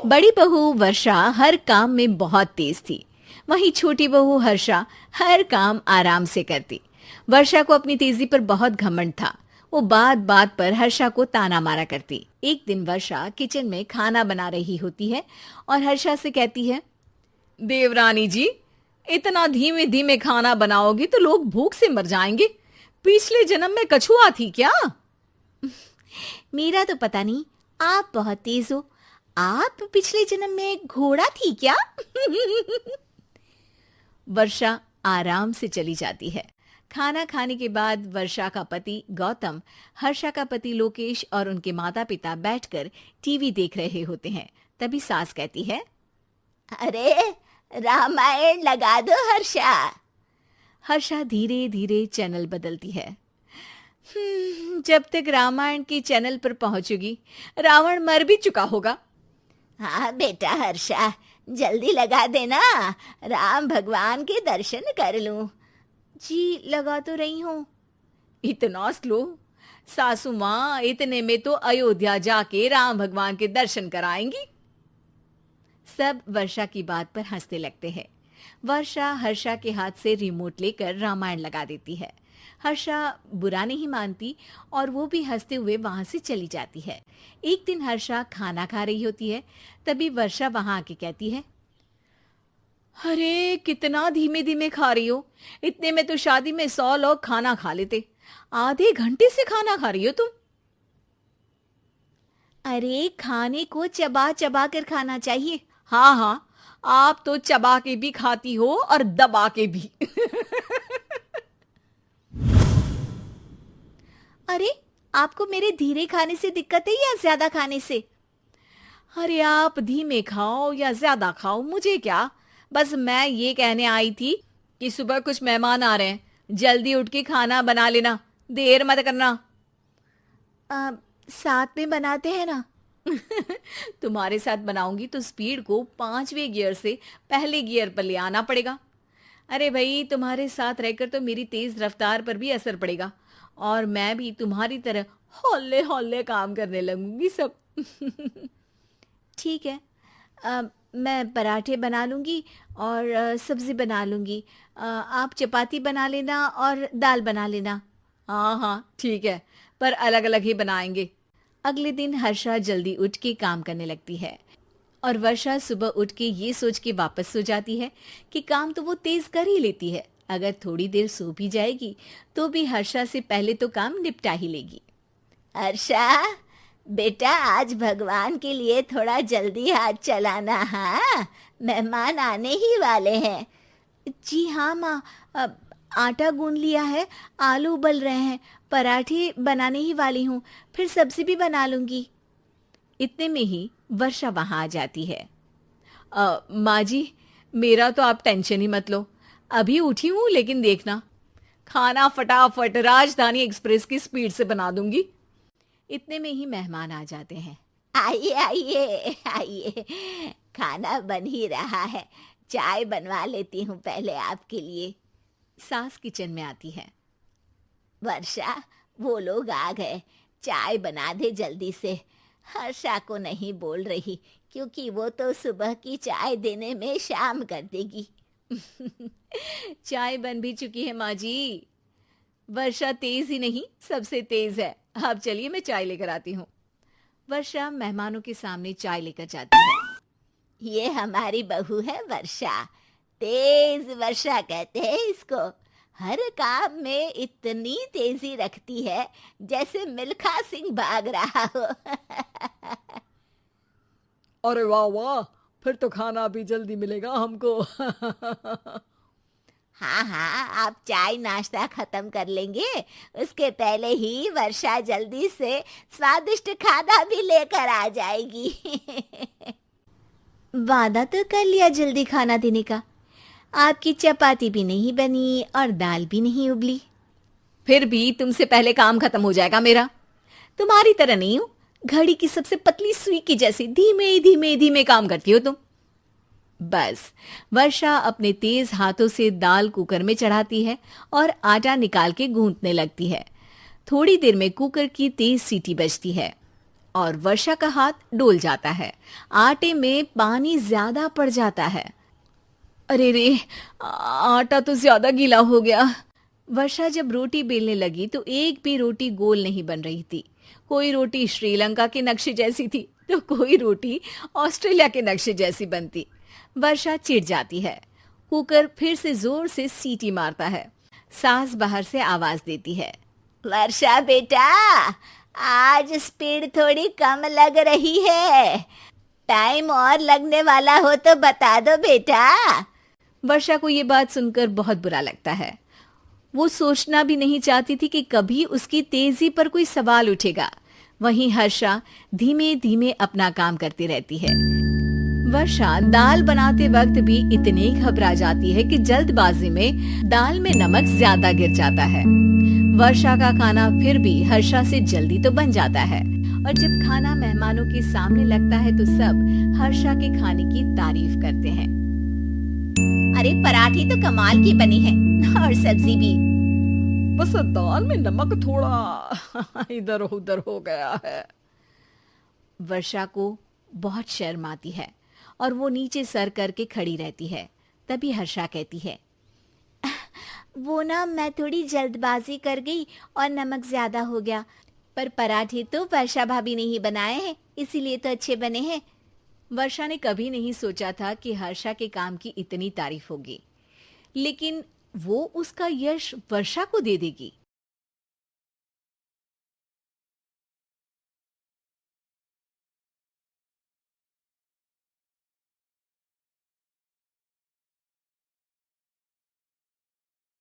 बड़ी बहू वर्षा हर काम में बहुत तेज थी। वहीं छोटी बहू हर्षा हर काम आराम से करती। वर्षा को अपनी तेजी पर बहुत घमंड था। वो बात बात पर हर्षा को ताना मारा करती। एक दिन वर्षा किचन में खाना बना रही होती है और हर्षा से कहती है, देवरानी जी, इतना धीमे धीमे खाना बनाओगी तो लोग भूख से मर जाएंगे। पिछले जन्म में कछुआ थी क्या? मेरा तो पता नहीं, आप बहुत तेज हो। आप पिछले जन्म में घोड़ा थी क्या? वर्षा आराम से चली जाती है। खाना खाने के बाद वर्षा का पति गौतम, हर्षा का पति लोकेश और उनके माता पिता बैठकर टीवी देख रहे होते हैं। तभी सास कहती है, अरे रामायण लगा दो हर्षा। हर्षा धीरे धीरे चैनल बदलती है। जब तक रामायण के चैनल पर पहुंचेगी रावण मर भी चुका होगा। हाँ बेटा हर्षा, जल्दी लगा देना, राम भगवान के दर्शन कर लूं। जी लगा तो रही हूँ। इतना स्लो? सासू माँ इतने में तो अयोध्या जाके राम भगवान के दर्शन कराएंगी। सब वर्षा की बात पर हंसने लगते हैं। वर्षा हर्षा के हाथ से रिमोट लेकर रामायण लगा देती है। हर्षा बुरा नहीं मानती और वो भी हंसते हुए वहां से चली जाती है। एक दिन हर्षा खाना खा रही होती है। तभी वर्षा वहां आके कहती है, अरे कितना धीमे धीमे खा रही हो। इतने में तो शादी में 100 लोग खाना खा लेते। आधे घंटे से खाना खा रही हो तुम। अरे खाने को चबा चबा कर खाना चाहिए। हाँ हाँ, आप तो चबा के भी खाती हो और दबा के भी। अरे आपको मेरे धीरे खाने से दिक्कत है या ज्यादा खाने से? अरे आप धीमे खाओ या ज्यादा खाओ मुझे क्या। बस मैं ये कहने आई थी कि सुबह कुछ मेहमान आ रहे हैं, जल्दी उठ के खाना बना लेना, देर मत करना। साथ में बनाते हैं ना। तुम्हारे साथ बनाऊंगी तो स्पीड को 5वें गियर से पहले गियर पर ले आना पड़ेगा। अरे भाई, तुम्हारे साथ रहकर तो मेरी तेज रफ्तार पर भी असर पड़ेगा और मैं भी तुम्हारी तरह हौले हौले काम करने लगूंगी सब। ठीक है, मैं पराठे बना लूंगी और सब्जी बना लूंगी। आप चपाती बना लेना और दाल बना लेना। हाँ हाँ ठीक है, पर अलग अलग ही बनाएंगे। अगले दिन हर्षा जल्दी उठ के काम करने लगती है और वर्षा सुबह उठ के ये सोच के वापस सो जाती है कि काम तो वो तेज कर ही लेती है। अगर थोड़ी देर सो भी जाएगी तो भी हर्षा से पहले तो काम निपटा ही लेगी। हर्षा बेटा, आज भगवान के लिए थोड़ा जल्दी हाथ चलाना। हाँ, मेहमान आने ही वाले हैं। जी हाँ माँ, आटा गूंद लिया है, आलू उबल रहे हैं, पराठे बनाने ही वाली हूँ, फिर सब्जी भी बना लूंगी। इतने में ही वर्षा वहां आ जाती है। माँ जी, मेरा तो आप टेंशन ही मत लो, अभी उठी हूँ, लेकिन देखना खाना फटाफट राजधानी एक्सप्रेस की स्पीड से बना दूंगी। इतने में ही मेहमान आ जाते हैं। आइए आइए आइए, खाना बन ही रहा है, चाय बनवा लेती हूँ पहले आपके लिए। सास किचन में आती है। वर्षा, वो लोग आ गए, चाय बना दे जल्दी से। हर्षा को नहीं बोल रही क्योंकि वो तो सुबह की चाय देने में शाम कर देगी। चाय बन भी चुकी है माँ जी। वर्षा तेज ही नहीं, सबसे तेज है। अब चलिए मैं चाय लेकर आती हूँ। वर्षा मेहमानों के सामने चाय लेकर जाती है। ये हमारी बहू है वर्षा, तेज वर्षा कहते हैं इसको। हर काम में इतनी तेजी रखती है जैसे मिल्खा सिंह भाग रहा हो। अरे वाह वाह, फिर तो खाना भी जल्दी मिलेगा हमको। हाँ हाँ, आप चाय नाश्ता खत्म कर लेंगे, उसके पहले ही वर्षा जल्दी से स्वादिष्ट खाना भी लेकर आ जाएगी। वादा तो कर लिया जल्दी खाना देने का। आपकी चपाती भी नहीं बनी और दाल भी नहीं उबली। फिर भी तुमसे पहले काम खत्म हो जाएगा मेरा। तुम्हारी तरह नहीं हूं, घड़ी की सबसे पतली सुई की जैसी धीमे धीमे धीमे काम करती हो तुम। बस वर्षा अपने तेज हाथों से दाल कुकर में चढ़ाती है और आटा निकाल के गूंथने लगती है। थोड़ी देर में कुकर की तेज सीटी बजती है। और वर्षा का हाथ डोल जाता है। आटे में पानी ज्यादा पड़ जाता है। अरे रे, आटा तो ज्यादा गीला हो गया। वर्षा जब रोटी बेलने लगी तो एक भी रोटी गोल नहीं बन रही थी। कोई रोटी श्रीलंका के नक्शे जैसी थी तो कोई रोटी ऑस्ट्रेलिया के नक्शे जैसी बनती। वर्षा चिढ़ जाती है। कुकर फिर से जोर से सीटी मारता है। सास बाहर से आवाज देती है, वर्षा बेटा, आज स्पीड थोड़ी कम लग रही है। टाइम और लगने वाला हो तो बता दो बेटा। वर्षा को ये बात सुनकर बहुत बुरा लगता है। वो सोचना भी नहीं चाहती थी कि कभी उसकी तेजी पर कोई सवाल उठेगा। वहीं हर्षा धीमे धीमे अपना काम करती रहती है। वर्षा दाल बनाते वक्त भी इतनी घबरा जाती है कि जल्दबाजी में दाल में नमक ज्यादा गिर जाता है। वर्षा का खाना फिर भी हर्षा से जल्दी तो बन जाता है और जब खाना मेहमानों के सामने लगता है तो सब हर्षा के खाने की तारीफ करते हैं। अरे पराठे तो कमाल की बनी है और सब्जी भी। बस दाल में नमक थोड़ा इधर उधर हो गया है। वर्षा को बहुत शर्म आती है और वो नीचे सर करके खड़ी रहती है। तभी हर्षा कहती है, वो ना मैं थोड़ी जल्दबाजी कर गई और नमक ज्यादा हो गया, पर पराठे तो वर्षा भाभी ने ही बनाए हैं, इसीलिए तो अच्छे बने हैं। वर्षा ने कभी नहीं सोचा था कि हर्षा के काम की इतनी तारीफ होगी, लेकिन वो उसका यश वर्षा को दे देगी।